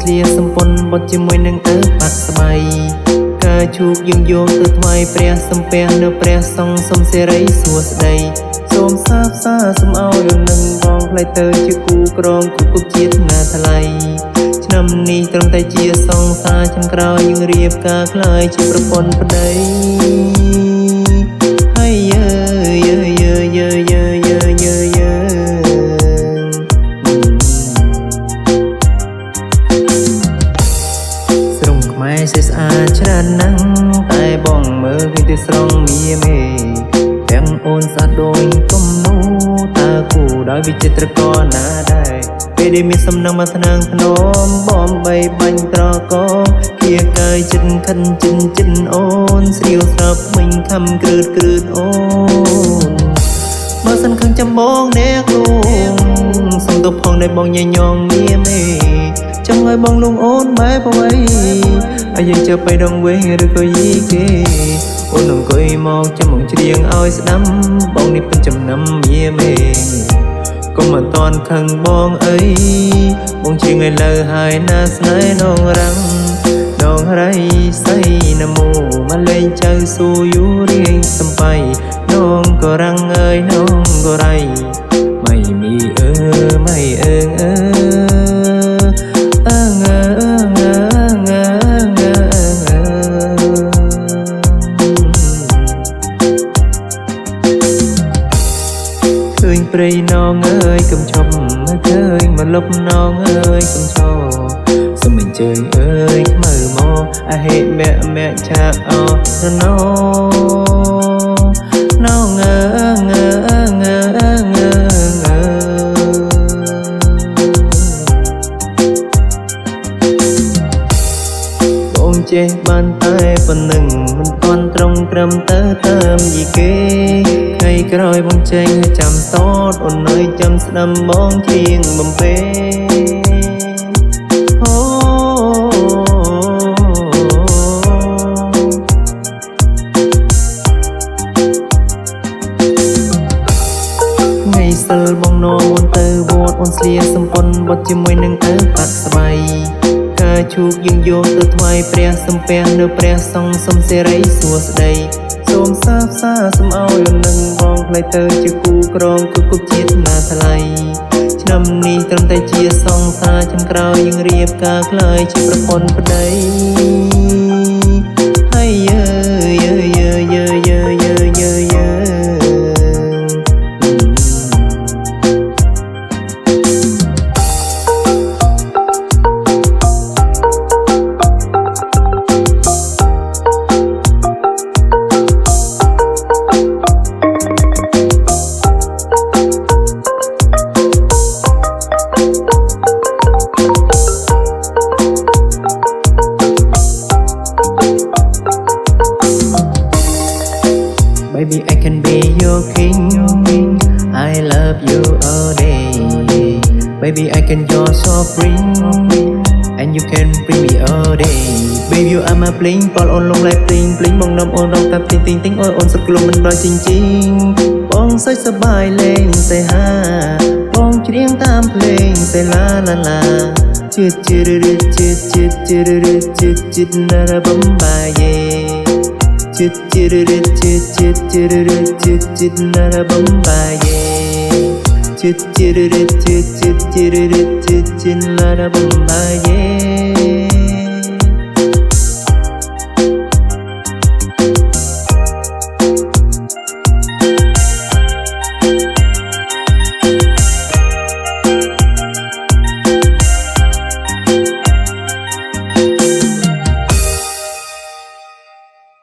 ស្លៀសំពន់បត់ជាមួយនឹងអើបាក់ស្បៃការជូកយើងយកទៅថ្វាយព្រះសំពះនៅព្រះសង្ឃសុំសេរីសួស្តីសូមសាបសាសូមឲ្យអូននឹងបងផ្លែទៅជាគូក្រងគូពុកជាតិណាថ្លៃឆ្នាំនេះត្រឹមតែជាសង្សារឆ្នាំក្រោយយើងរៀបការខ្លាយជាប្រពន្ធប្តីហើយស្រងខ្មែរសេស្អាតច្រើនណាស់តែបងមើលឃើញតែស្រងមាមេទាំងអូនស្អាតដូចគំនូតើគូដោយវិចិត្រករណាដែរពេលដែលមានសំណងមកថ្នងធ្នមបំបីបាញ់ត្រកគៀកាយចិត្តខិនចិនអូនស្រីវស្រាប់មិញខំគ្រឺតអូនបើសិនខឹងចាំបងអ្នកលួងសុំទោសផងដែលបងញញងមាមេចង់ឲ្យបងលួងអូនបែបអ្វីឲ្យយើងជើបទៅដងវិញឬក៏យីគេអូនអង្គុយមកចាំមកច្រៀងឲ្យស្ដាំបងនេះពិតចំណាំមាមេកុំមិនតន់ខឹងបងអីបងជាងឲ្យលើហើយណាស្នេហ៍នងរាំងនងរៃសៃនមោមកលេងចៅស៊ូយូរៀងសំបៃនងក៏រាំងអើយនងក៏រៃไม่มีไม่ឃើញព្រៃនងអើយកុំឈប់ឃើញមកលុបនងអើយកុំឈរសុំអញ្ជើញអើយខ្មៅមកអហេមាក់ឆាអរណោនងបងចេះបានតែប៉ុណ្្នឹងមិនទាន់ត្រង់ត្រឹមទៅតាមយីគេថ្ងៃក្រោយបងចេញចាំសោតអូននៅចាំស្ដាំបងជាងបំពេថ្ងៃសិលបងនោមអូនទៅវត្តអូនស្លៀសំពន់បត់ជាមួយនឹងអើបាក់ស្បៃការជូកយើងយកទៅថ្វាយព្រះសំពះនៅព្រះសង្ឃសុំសេរីសួស្តីសូមសាបសាសូមឲ្យអូននឹងបងផ្លែទៅជាគូក្រងគូពុកជាតិណាថ្លៃឆ្នាំនេះត្រឹមតែជាសង្សារឆ្នាំក្រោយយើងរៀបការខ្លាយជាប្រពន្ធប្តីហើយBaby, I can be your king. I love you all day. Baby, I can your soft ring, and you can bring me all day. Baby, you are my bling, ball on long like bling bling. Bong nom on long tap ting ôi on sực lùm mình đòi chinh. Bong say sờ bài lên say ha, bong chiếng tam lên say la chít na ra bấm bài yeah. Chít na ra bấm bài yeah. Chít na ra bấm bài yeah.